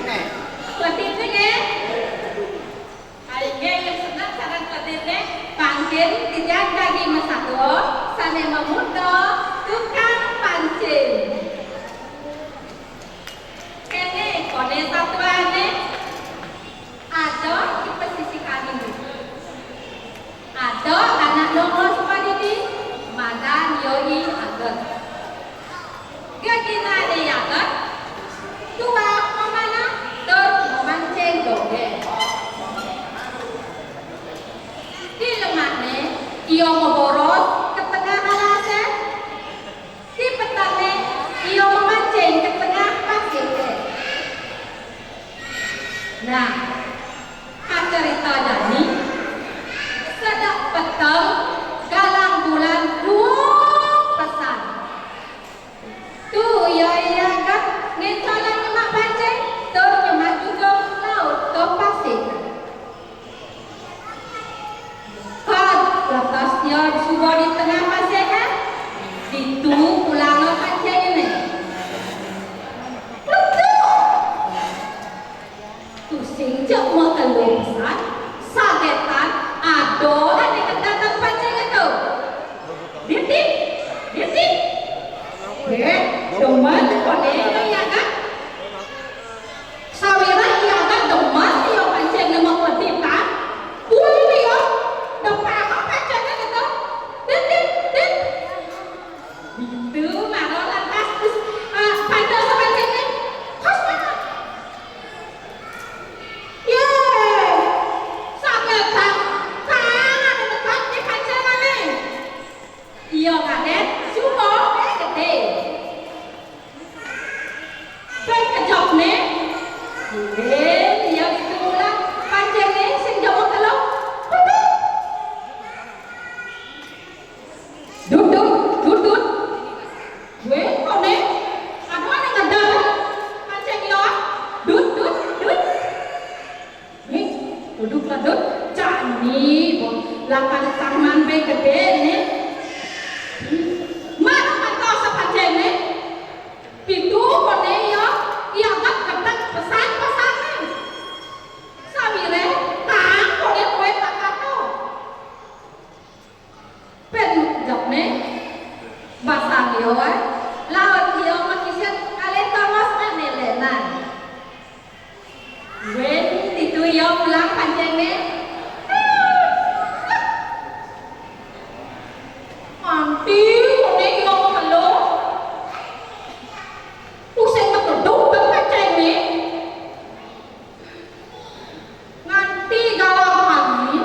Pelatihnya nge? Aing yang senang cara pelatihnya panggil tidak daging masako sane memudo tukang pancing. Kene kode satuannya ada di pesisir kami. Ada anak nomor seperti ini madan yoi agat. Gagina de agat. Dua mana? Ter memancing doge. Di lemahnya, ia memboros ke tengah alasnya. Di petangnya, ia memancing ke tengah pasir. Nah, cerita Dani, sedap petang, galang bulan dua pesan. Tuh, ya kan, ngecalan nyemak pancing, terus nyemak juga laut ke pasir. Lepasnya sudah di tengah pasir kan? Itu pulang pancing ini. Betul. Tusing cek mau kelusan, sagetan, adoan di kedatang pancing itu. Bintik. Teman kode ya kan? Sawira iya kan teman dia pancing nama petitan. Boleh dia. Depan apa pancingnya gitu? Bintik. Itu mana lantas pada pancingnya? Kos mana? Yeay, sagetan, sangat dekat di pancingnya nih. Iya kadet, cuma gede. Baik kejap nih. Dia gitu pula pancingnya sing jauh telok. Duduk. Gue kok nih? Aku ada ngedal pancing yo. Duduk. Nih, duduklah duduk. Cani, lapan taman baik gede nih. Mana mantau sepancing nih? Pintu kok nih yo? Iya kan ketat pesan nih. Samire, tang kok nih gue tak kato. Pen jok nih. Basang yo laut yo makisat kali tawas ane lenan. Wen itu yo pulang pancing nih. Manti kone yo halo. Pusing megeduk bang pancing nih. Nganti galau kami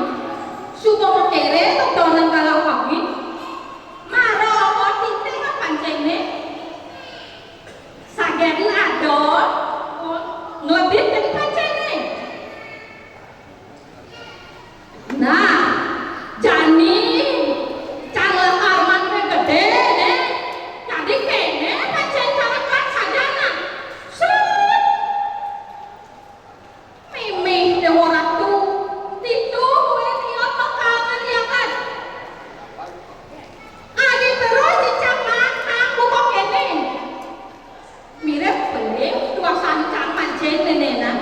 suka mekere tok dolan galau kami. Sagen ada ngebit dari pancing nih. Nah, jani cara arman gede nih. Jadi kene pancing cara kan sajana. Set. Mimih de orang tu. Titu gue lihat makanan ya kan. Adi terus dicamak aku kok kene. Mirip pening dua sancang pancing nenek.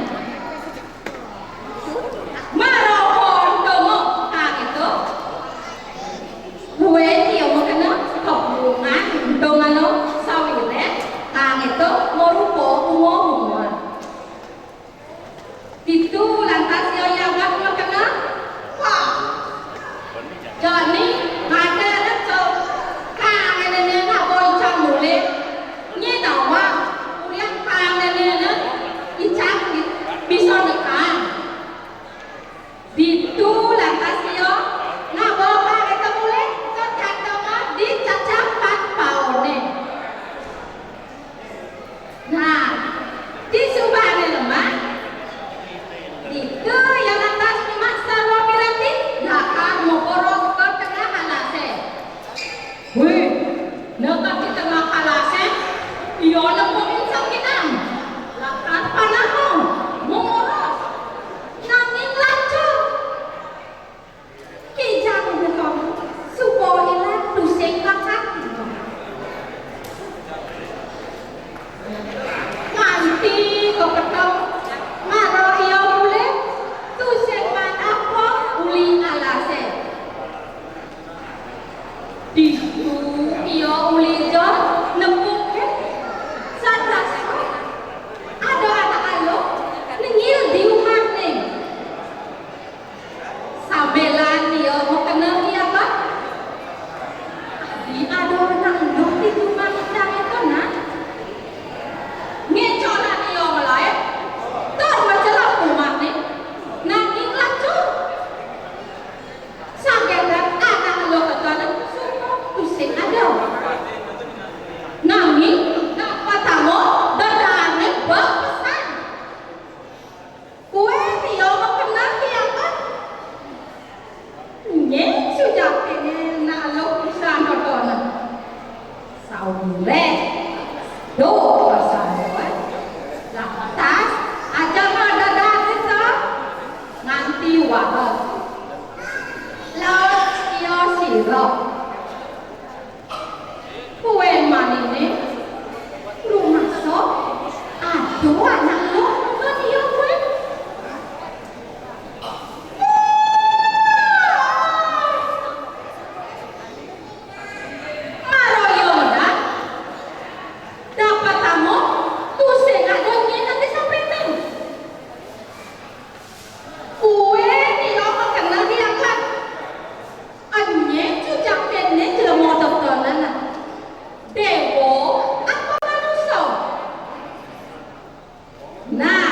Nah,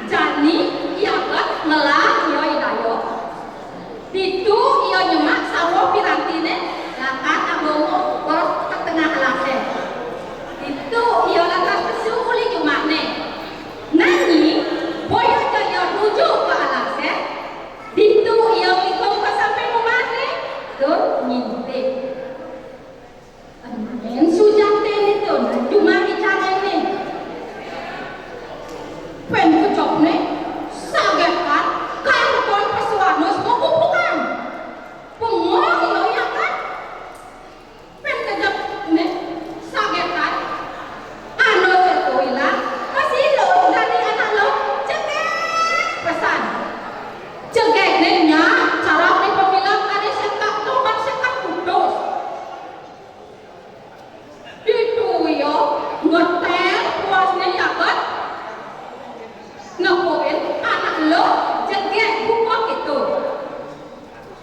jani ia kat melah iyo idayo. Itu iyo nyemak sawo pirantine lakan abomo koros ke tengah lase. Itu iyo lantas pesu uli nyemakne. Nani boyo jaya rujuk ke alase. Itu iyo ikut ke sampai rumahne tur ngintip. Anen sujate itu cuma bicara ini. Pen kecopne sagetan kanton pesuanus bukan pengong yo ya kan pen kejap ne sagetan anu setuila masih lo dari anak lo cegek pesan cegek nya cara ni pemilang ada sekak tobat sekak kudus itu yo ngetel puasnya ya kan ngapain anak lo jegek buka gitu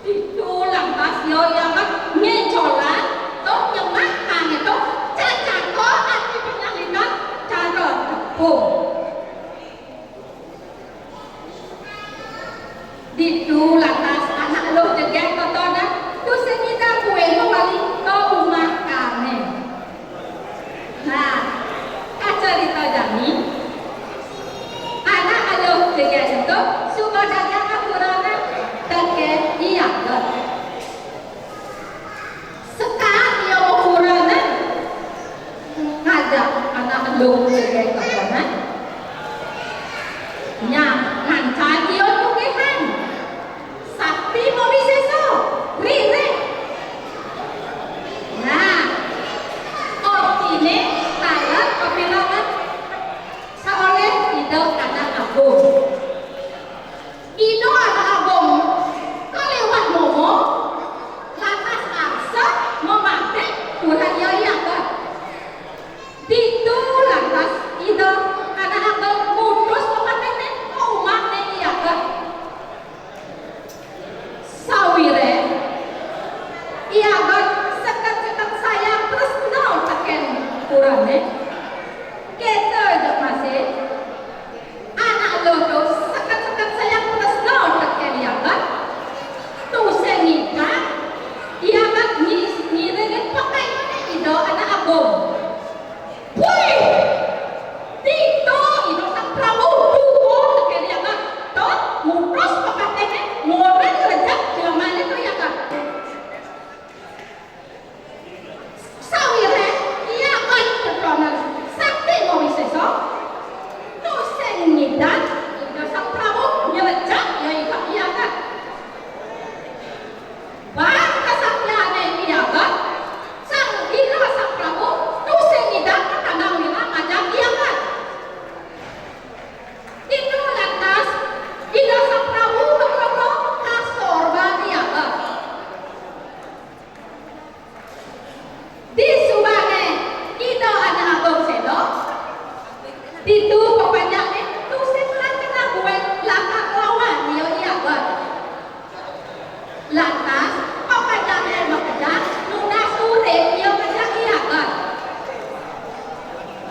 itu lantas yo yang kan ngecolan toh nyemakan itu cacat kok arti penalinan cara tepung itu lantas anak lo jegek kotoran tu senyita kue kembali ke rumah kami nah cerita jani anak alo jegek itu suka dagang aturannya terkait iya kan sekarang dia mau kurangnya ngajak anak alo jegek kotoran nyam ngancai dia tukehan sapi mau bisa so rire nah ini saya kepilangan seoleh tidak anak abung itu anak abung kelewat momo lantas aksa memakai kurang ya kan itu lantas itu anak abung mutus memakai umat ya kan sawire iya kan sekat-sekat sayang terus no teken kurangnya kita aja masih anak lo tuh sekat-sekat sayang terus no teken ya kan tuh sengika iya kan ngiringin pakai mana itu anak abang wih itu tak pramu tuh teken ya kan tuh mutus pakatnya ngoreng rejak jaman itu ya kan sawire iya kan ketronan sakti mau bisa so tu sengidan itu sang prabu nyerejak ya iya kan bang kesaktiane iya kan sang ila sang prabu tu sengidan katandang wila ngajak iya kan itu lantas ila sang prabu berkata kasorban iya kan di subane kita ada abang sedo itu pokoknya itu setelah kena gue lakak lawan dia iya kan lantas pokoknya bekerja lunas sore dia kerja iya kan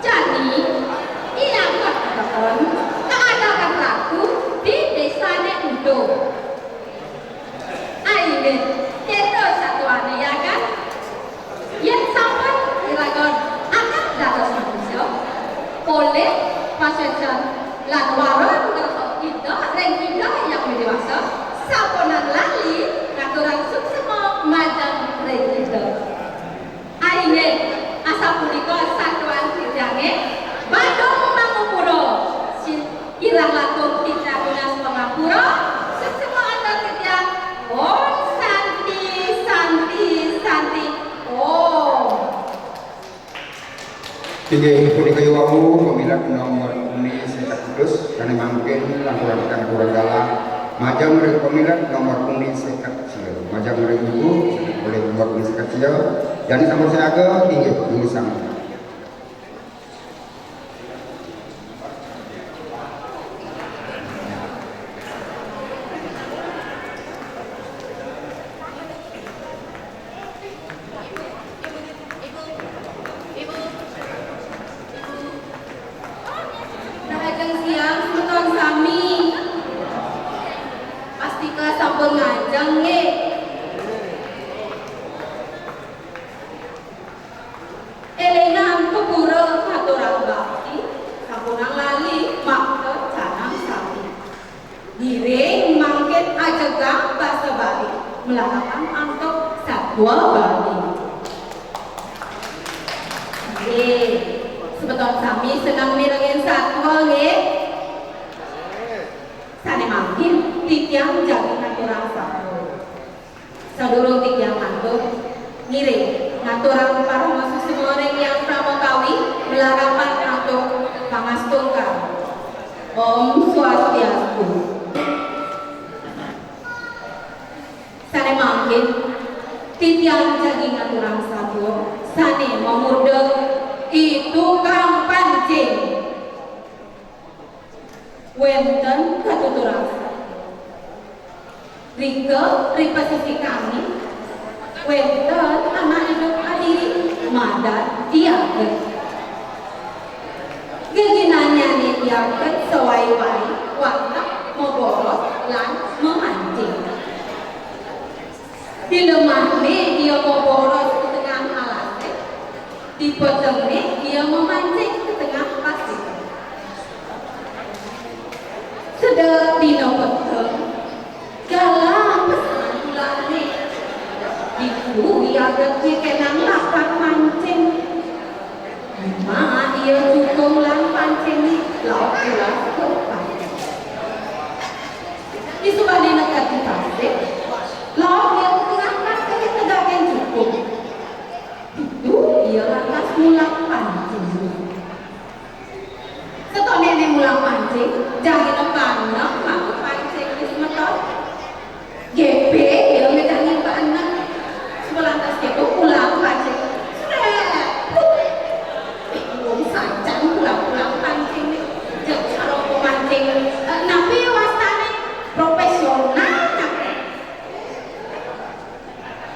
jadi iya kan teman tak ada kan laku di desanya itu ayo kita satuan ya kan yang sampai dilakukan akan datang manusia oleh pasien lanwaran terhadap kita dan kita yang dewasa saponan lali aturan semua macam kita akhirnya asal punika satuan kerjanya badung mangupuro kirang laku kita punas pengapura semua anda kerja santi Tiga punika yuwamu pemilah nomor uni sekat kudus dan mungkin laporan kurang galang majang mereka pemilah nomor uni sekat cio majang mereka ibu oleh nomor uni sekat cio dan sama saya agak tinggi sama Nah, ajeng sia satwa Bali. Sebetul kami senang mirengin satwa nggih. Sane mangkin titiang jagi ngaturang satwa. Sadurung titiang mantuk ngiring ngaturang para seseorang yang pramukawi melarapan atau pangastungkan. Om Swastiastu. Sane mangkin titiang jagi ngaturang satwa sane memurdeng itu kang pancing wenten katuturang rike ripasisi kami wenten anak hidup adiri madat diaget geginannya nih diaget sewai-wai waktu memboros lan memancing di lemah nih dia memboros ke tengah alas di potong nih dia memancing ke tengah pasir sedang di potong dalam pesan bulan nih itu dia kenang lapak mancing ma dia cukup lan pancing nih lauk pulas ke pasir di sebelah dekat di pasir lauk dia ke tengah pasir tegakkan cukup itu dia lantas mulang pancing setelah nenek mulang pancing jangan panas mau pancing di semeton GP dia medangin ke anak sebelah atas itu pulang pancing belum saja pulang pancing jadi cara pemancing nabi wasane profesional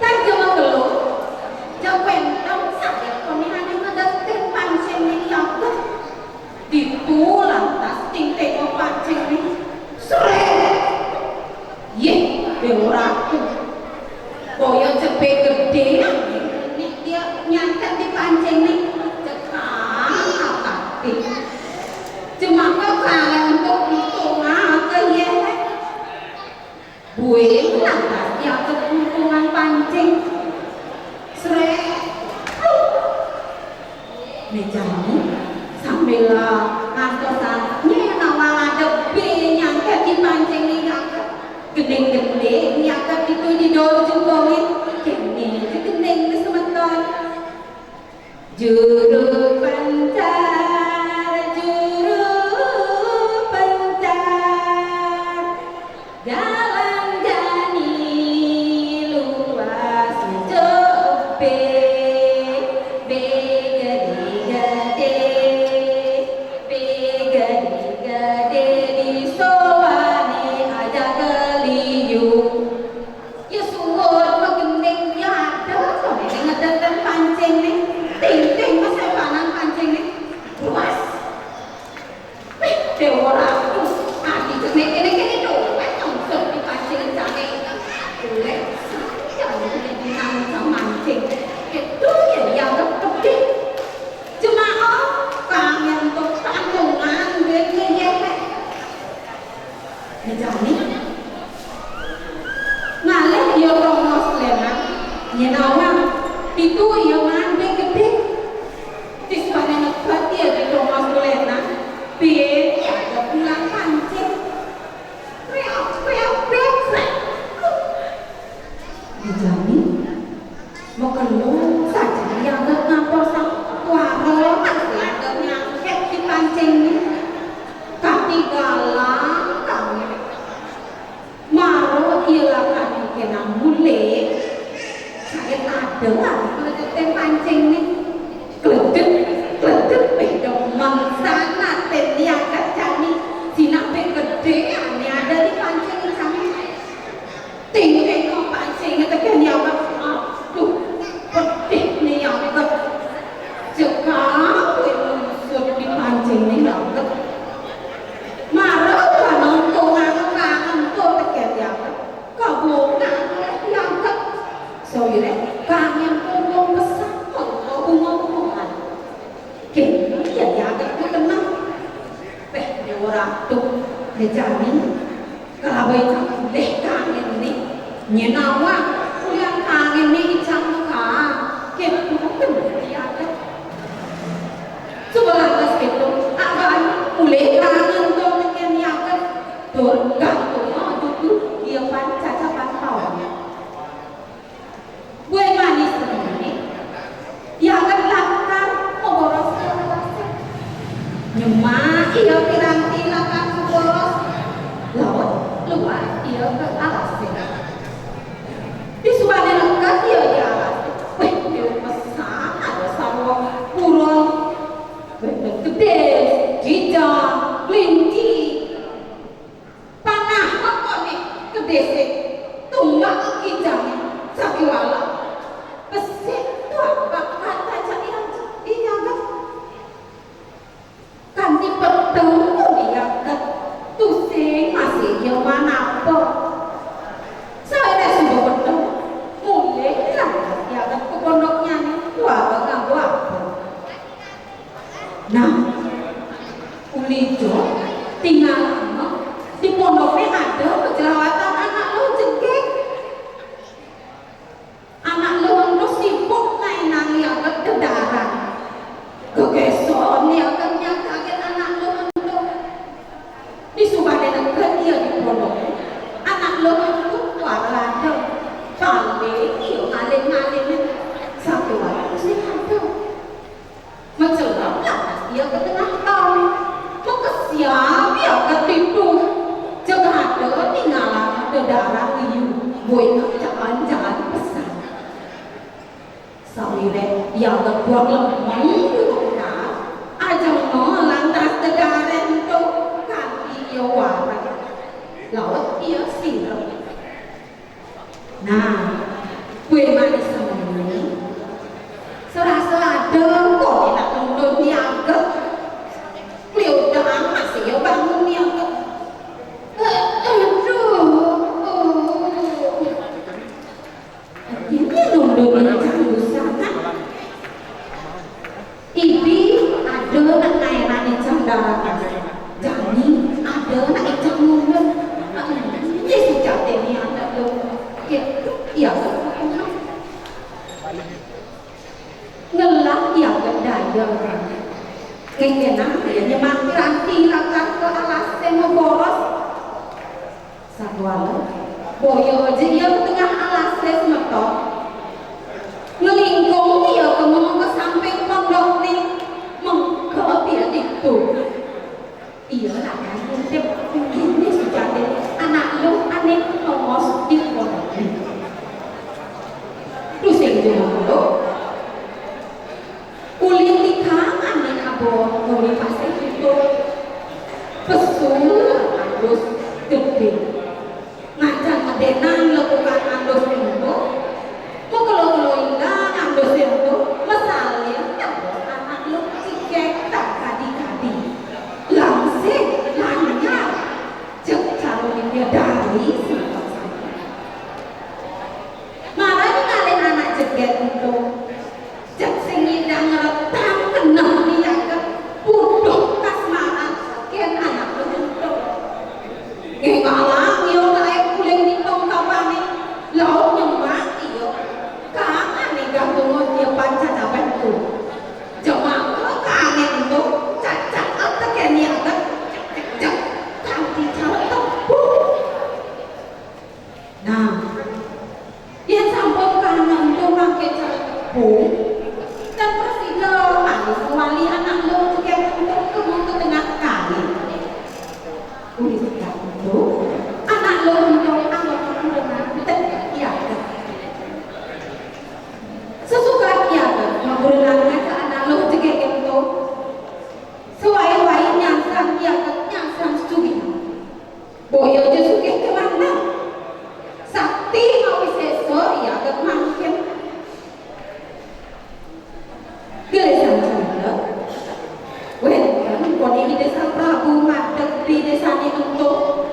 kan cuma geluh jauhin dong sakit pemihan yang ngedetin pancing ini aku ditulang tas ting-ting pancing ini seret yeh beoratu boyo cepe gede ini dia nyantet di pancing ini cekang apa cuma kau kangen untuk untungan ke ye buih lantas dia keuntungan pancing seret mejani sambil ngastosannya nawang ada be nyangkat di pancing ini gendeng-gendeng nyangkat itu di daun jengkongin gendeng di semeton juru pencar jalan jani luas cepe begede-gede di soane aja geliyu ya suhut pegending ya ada kok ini ngedeten pancing nih ting-ting masa panan pancing nih luas dewa aku hati jenek ini doang langsung dipancing cantik boleh jangan dinang sama mancing itu ya yang gede cuma kangen untuk tanggungan duitnya ya ngejani ngalih dia promos lemak nyenawang itu ya mandek gede di sepanjang nekat dia di promos lemak biar ada pulang pancing ngejani mau keluar saja yang gak ngaposan waro masih ada nyangket di pancing ini kaki galang kami maro ialah kami kena mulai saya ada lah kalau pancing ini keledek beda mangsana yang kacani sinape gede ini ada di pancing ini kami tinggal kau pancing itu kan yang aduh pedih nih yang cekak unsur di pancing ini banget marah kan untungan kangen tuh tekan yang kau bukan yang so you know kangen ngomong besar kau ngomong kini ya aku kenal dia orang tuh dijamin kalau baik deh kangen ini nyenawa kuliah kangen ini itu kan dia sebelah atas itu akan mulai kangen tuh dengan yang kan gantung itu dia caca pantau gue manis ini yang akan lakukan boros nyemak ia piranti lakukan boros lawan luar ia ke alasnya di subane lekat dia di alas dia besar ada sarwa purong gede jijang kelinci panah apa nih gede sih tunggak kijangnya sakiwala pesik tuh apa kata jadi iya kan kanti peteng tuh dia kan tuh sing masih yang mana apa saya sudah peteng mulai lah ya kan ke pondoknya nih wah bangga apa nah ulijo tinggal di pondoknya ada kejerawatan anak lo jengkek anak lo sibuk nang yang kedaran kegeson yang kaget anak lo di subade negeri dia di pondok anak lo itu warada paling iyo ngaling satu waktu sih ada mencelam lah dia ke tengah tahun siap ya ketipu jangan ada tinggalan ada darah iu boy jangan pesan samire yang berbuat lemah nah aja no lantas negara itu kaki ia warak laut ia siram nah gue manis sama ini serasa ada kok tidak nonton dianggap beliau dah masih ya bangun yang ini nonton yang sana ibi ada nak kairan di candara jani ada nak ijak nonton ini sejak ini ada lo ya ngelak ya kedaya kayak nanti nyemak piranti lakukan ke alas mau boros saduala boyo aja ia ke tengah alas semetok ngelingkung dia ke ke samping pondok nih mengkep dia itu iya lah kan ini sejati anak lu aneh ngomos di pondok nih terus yang dulu kulit di tangan nih abo ngomong pasti itu pesul andus gede ngajak ngedenan lakukan andus itu mau kalau indah andus itu misalnya anak lu cikek tak kadi-kadi langsing lancar cek calon dia dari marah kalian anak ceket itu cek singin dan ngeretam kenal dia ke punduk kasmaran kian anak bentuk ngalang yo naik kuling di tongkapan nih laut nyemak iyo kangen nih gantungan dia panca dapat tuh jemaah kangen itu cacat apa kian yang kan cek kanti catat nah dia sampai kangen tuh pakai catat dan pasti lo manis wali anak lo juga untuk kamu ke tengah kali udah sudah itu anak lo untuk anggap berenang ya sesuka ya mau berenang ke anak lo juga itu sewai-wai nyangsan ya nyangsan juga boyo aja suka kemana sakti mau seso ya ke makin Gelesan juga, kan, kon ini desa Prabu ngadeg di desa ini untuk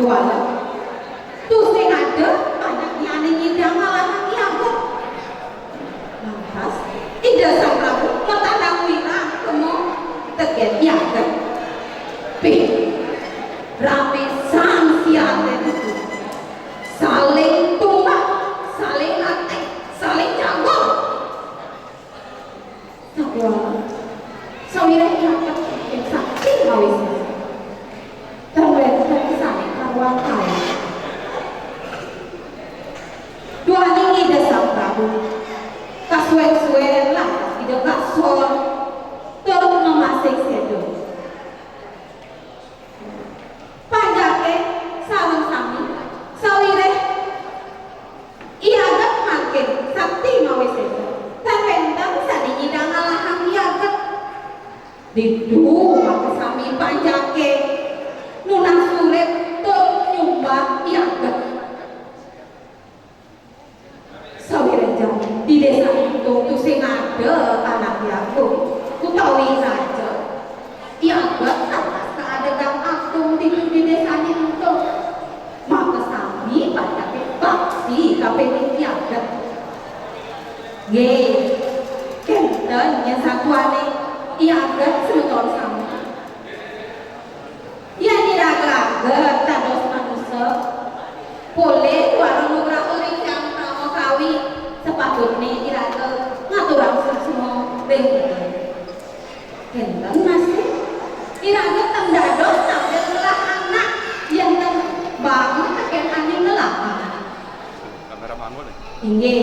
jualan tuh sing ada banyak yang ngidang malah iaget. Lantas ida sang Prabu mentandakui rangkemo teget iaget. Pih rame sang siate itu saling tumbak, saling latih, saling jago. Sabuala sawire iaget yang sakti awis terwet saling karwang kaya. Dua ini dasar Prabu kasuen-suen lah tidak kasor terus memasik sedo panjake sarung sami sawire iaget makin sakti mawi sedo terpendang sadiyidang alahang iaget didu maka sami panjake nunang sulit terus nyumbang iaget sawire jam di desa itu sing ada anak Yakub utawi saja iaget atas keadaan aku di desa itu maka sami pada baksi kaping iaget nggih kenten yang satuane iaget semeton sami ya diraga-raga tados manusia boleh warung nugrah uring yang mau kawi sepatutnya diraga ngaturang semua bengkel kenten masih diraga tendados sambil ngelah anak yang bangun kakek aning ngelah ini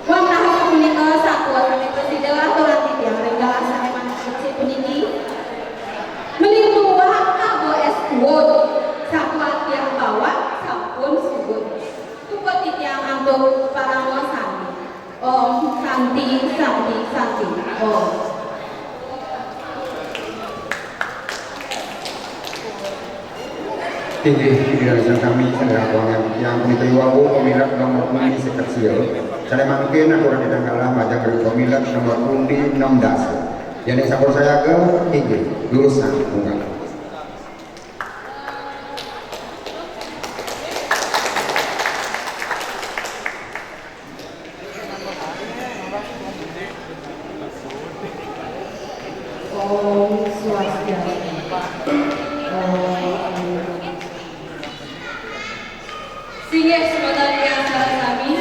wang nahu punya satuan presiden aturan yang renggala saya manak kecil penini melindungi abo es kuot satuan yang bawa sampun subut kuot yang untuk para wasani om santi om tinggi pimpinan kami saudara kawan yang menikmati wawu pemilik nomor kundi sekecil saya mungkin aku orang tidak kalah majang dari pemilik nomor kundi 16 yang sampur saya ke tinggi lulusan tunggal. Om Swastiastu. Singgih semoga yang salah kami.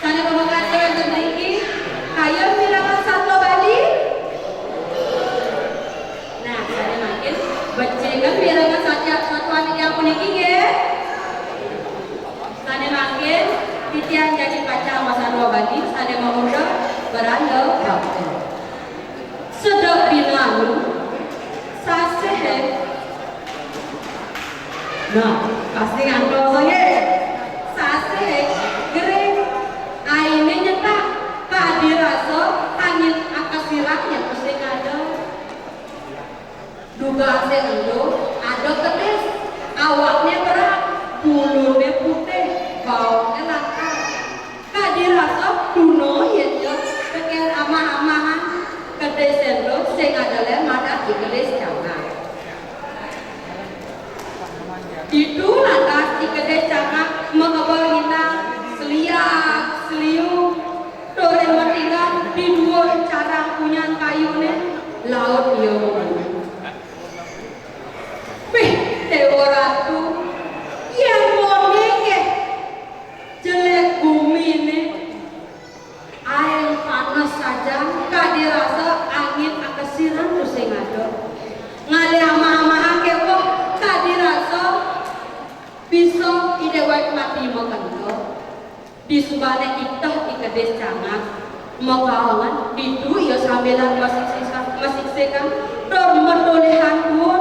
Sana pemakaran yang terbaiki. Kayo mirangan satwa Bali. Nah, sana makin becengan mirangan satwa yang puniki nggih. Sana makin titian jadi pacar mas satwa Bali. Sana mengundang beranda bakti. Sedap bilang sasehe. Nah, pasti ngantol saya. Sasehe gering aine nyetak kadiraso angin akasiraknya mesti ada. Duga ase endo ada ketis awaknya berat bulunya putih baunya langka. Kadiraso duno ya pengen amah-amahan kedai sendok sing adalah madak di kedai cangak. Itu lantas di kedai cangak mengebor kita seliak, seliuk, doren mentinggal di dua cara punya kayunya laut dia wih, Dewa Ratu yang mau ngekeh jelek bumi ini air panas saja kadirasa angin akasiran terus yang ada ngali ama-ama ake kok kadirasa bisa idewat mati makan kok di subane itah ikades cangak makawangan itu ya sambilan masih sekan dor merdolehan pun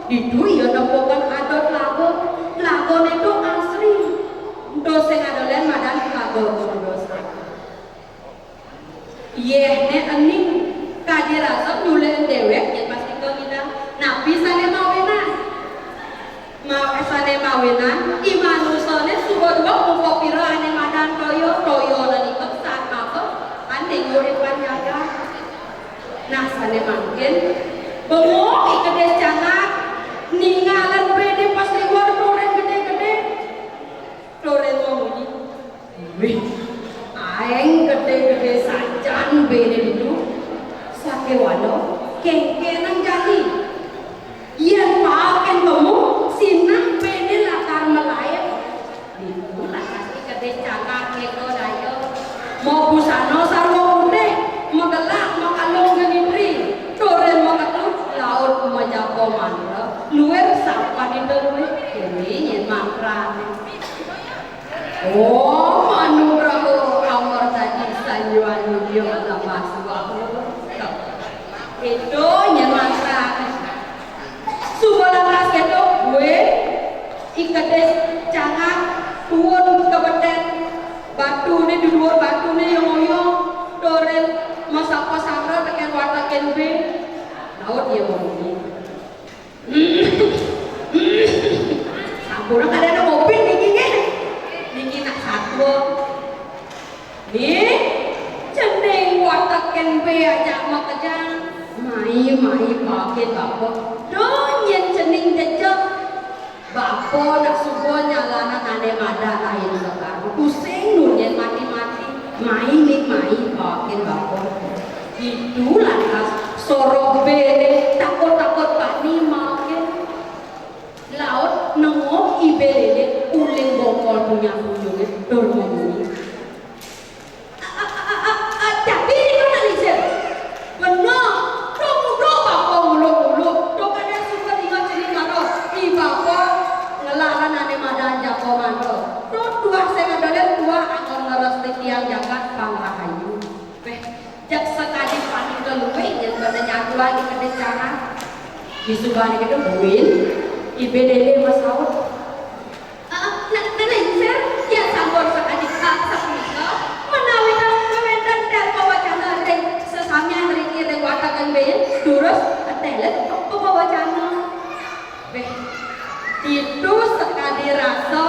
itu ya nempokan adot lagon itu asli doseng adolen madan lagon dosa yehne aning kadirasa nulen dewek yang pasti kau kita nabi sane mawenan mau esane mawenan imanusane sudah dua mukopiro ane madan toyo dan ikut saat apa ane ngurip panjaga nah sane makin bengok ikades cangak ningalan bede pas bene itu sake walo kengkenan jadi yang pakai kamu sinang bene lakar melayang itu lah kasih kedai cakar keko dayo mau busano sarwo ude mau gelak mau kalung genitri toren mau ketut laut mau jago mandra luar sapa di dalam ini yang mangkran oh manu braho amor tadi sayuan yo nama suahu itu yang mangkran subalan ras itu gue ikedes cangak tuun kebeten batu ni di luar batu ni yang oyong dorel masak pasara tekan watak kenbe laut dia ngomong sampurna ada kopi dingin nak satu nih ceneng watak kenbe aja makanya mai pakai bapak donyen ceneng dejak bapak nak subuh nyalana ane mada lain sekarang pusing nunyen mati-mati mai pakai bapak itu lantas sorok bede takut pani makin laut nengok ibelele uling bongkol punya ujungnya dormoni tapi ini kan alisir benar do bapak mulu do kada suka tinggal jadi mado i bapak ngelaran ane madan jako mado do dua saya ngadolen dua angkon ngeres tiang jagat pangrahayu jak sekali panik keluwe yang pada nyatu lagi ke cara di subani itu buin ibedele masaut nenenser ya sambor sekali sapika menawi kewendan dan pawacana ring sesamnya ring ring watakan beyen terus telet apa pawacana itu sekali rasa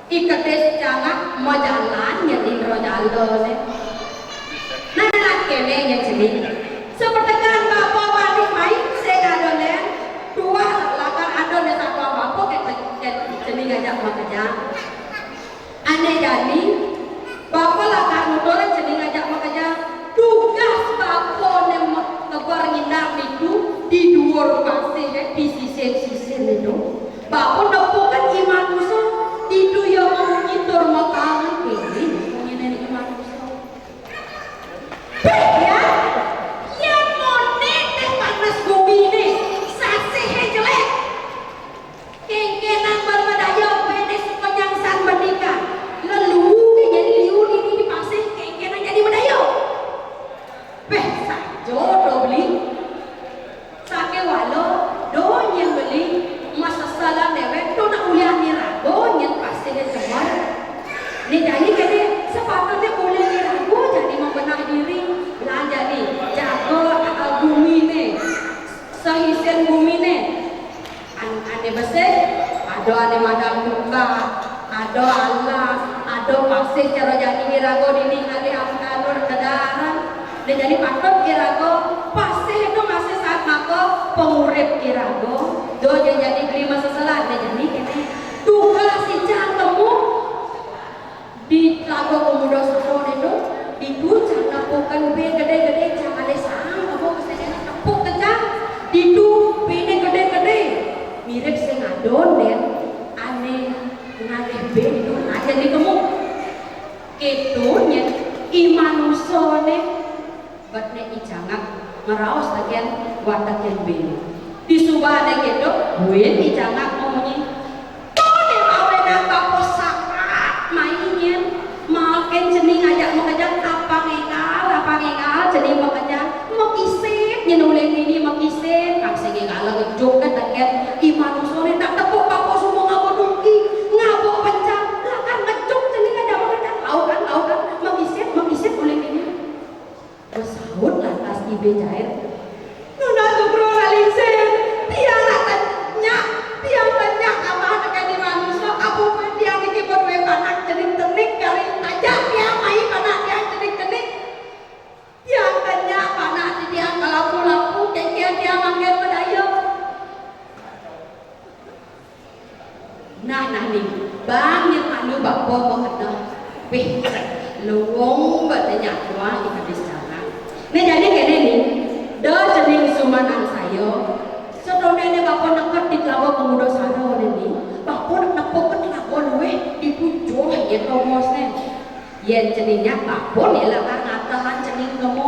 iketes jangan mau jalan ya indro jalan nah kene yang jenis seperti kan bapak balik main saya adolen dua lakar adon satu bapak kayak jenis gajah makanya aneh jadi bapak lakar motornya jenis gajah makanya tugas bapak nemok kebar nginap itu di dua pasir di sisi itu bapak nepukan iman musuh itu yang mengitur makanan ini mengenai iman musuh ya, yang monet teh panas bumi ini, sasih jelek. Kengkenan berbedaya bede sepanjang bernikah. Lalu jadi liur ini dipasih kengkenan jadi bedaya. Sajo do beli, sake walo do yang beli masa salah dewek do nak uliah nira do yang pasti dia keluar. Ni jadi kene sepatutnya uliah nira do jadi membenah diri. Nah jadi jago bumi nih sehisen bumi nih ane besar ada ane madam buka ada Allah ada pasir cara jadi kirago dinding ali amkanur kedaran dan jadi patut kirago pasir itu masih saat mako pengurip kirago do jadi kelima seselat dan jadi ini tugas si jangkemu di lagu pemuda sopon itu jangan bukan gede-gede jangan lesang kamu kesana tepuk kencang itu bini gede-gede mirip sengadon dan aneh ngalih bini itu aja di kamu itu nya iman usone batne icangak meraos lagian watak yang bini di subane gitu buin icangak ngomongin tone awena kapos sakat mainin makin jening ngajak mengajak apa ngengal jening mengajak mengisit nyenuleng ini mengisit kakse ngengal ngejuk kan taket iman usone tak tepuk kapos semua ngabo dungki ngabo pencang lakan ngejuk jening ngajak mengajak lautan mengisit uleng ini bersahut lantas ibe cair nuna tukro lalisir tiang tanya apa anak di manusia aku tiang ini berwe panak jening tenik kali aja tiang mai panak tiang jening tiang tanya panak di tiang kalapu kayak tiang manggil bedaya nah nih bang yang anu bapak mau kena luwung batanya tua di kadis yen ceningnya babon ya lah ngatahan cening kamu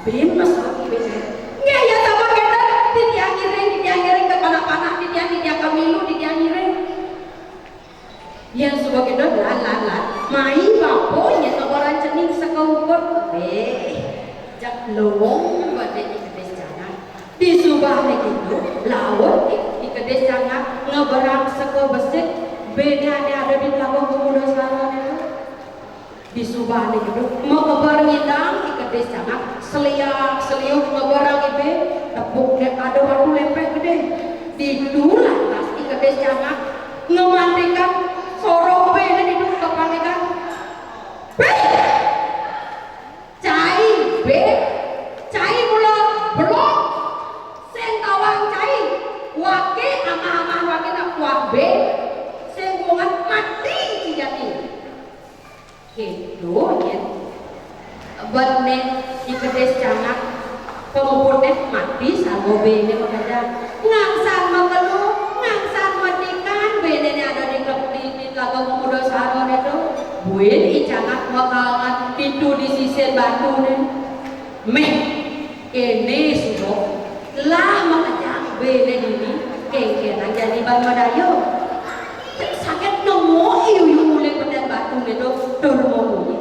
bemas lagi bener nggak ya sama kita titiang ngiring ke panah-panah titiang kamilu titiang ngiring yang sebagai itu lan mai babon ya tawaran cening sekaukur jak lowong badai ikedes jangan disubah gitu lawan ikedes jangan ngeberang sekau besit beda ada di belakang pemuda sekarang itu disubah gitu mau kebar ngidang ikedes jangan seliuk ngeberang ibe tepuk ada waktu lempeh gede ditulah tas ikedes jangan ngemandikan sorong beda di depan kan cai mula belum sen tawang cai wake ama wake nak kuah be sen bungan mati sejati gitu ya berne ikedes cangak pemupurnya mati sama be ini makanya ngangsan mengeluh ngangsan mendikan be ini ada di lagu pemuda saron itu buin icangak wakalangan pintu di sisir batu nih meh ini sudah lama aja beda ini kengkenan jadi ban madayo sakit nemu iu mulai pada batu itu dormo ini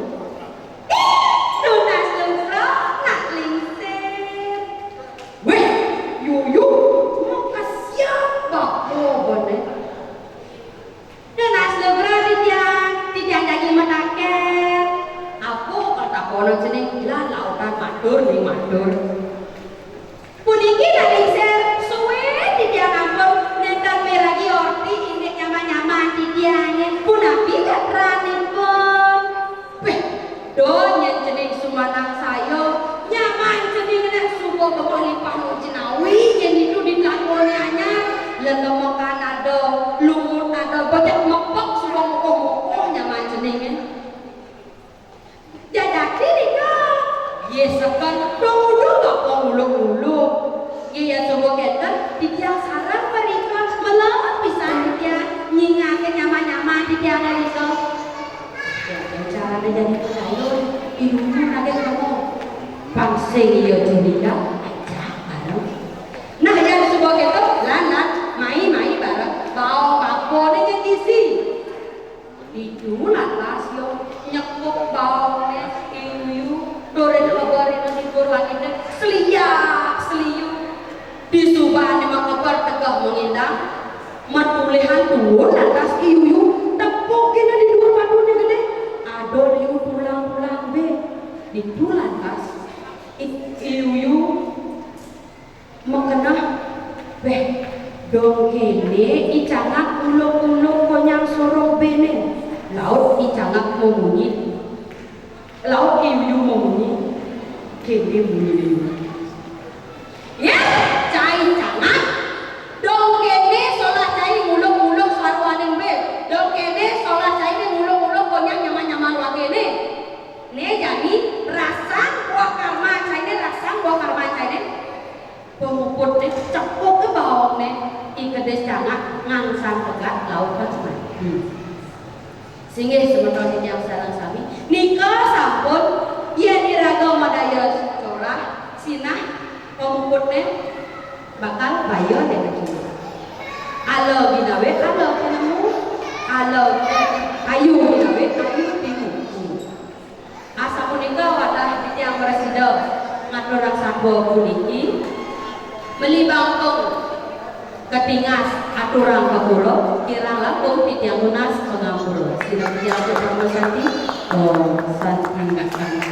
donas lembra nak lingser weh yuyu mau kasihan bako bone donas lembra tidiang jadi menaker aku kata kono cening gila lautan matur puniki dari ser suwe tidiang ampun nenter meragi orti ini nyaman tidiangnya punapi katranin pun weh donya cening sumanang sayo nyaman cening nek subo bapak lipah cinawi yang itu dilakoni anyar lenemokan ada lumut ada banyak mepok subo mokok nyaman ceningnya jadak diri dong yesakan dong bapak uluk-uluk iya subo keten tidiang sarang mereka melawan pisan dia nyingakin nyaman di dia dari itu cara jadi pegawai ilmu lagi kamu bangsa iya jadinya aja bareng nah yang subo keten lanat mai bareng bau kapone yang isi itu lantas yo nyekuk baunya iu dore lebarin tidur lagi deh seliu disubah nih makabar tegak mengindang matulihan tuh lantas iu tepukin di luar padunya gede adon iu pulang be itu lantas iu mengenah beh dong kene icangak ulung konyang sorong bene laut icangak memunyi laut iu memunyi kene munyi ya cai cangak dong kene solah cai muluk sarwaning be dong kene solah cai muluk konyang nyaman wage ne jadi rasang buah karma cai pemuput ne cepuk ke bawah ne ikedes cangak ngangsan pegat laut kan sehingga sementara yang sarang sami nikah sampun ia diraga madaya corah sinah pemuputnya bakal bayo dengan kita alo binawe alo penemu alo ayu binawe ayu timu asa punika wadah yang presida ngaturang sambo puniki melibangkong ketingas aturan kapulo kirang langkung titiang lunas pengampulo sila tiang untuk santi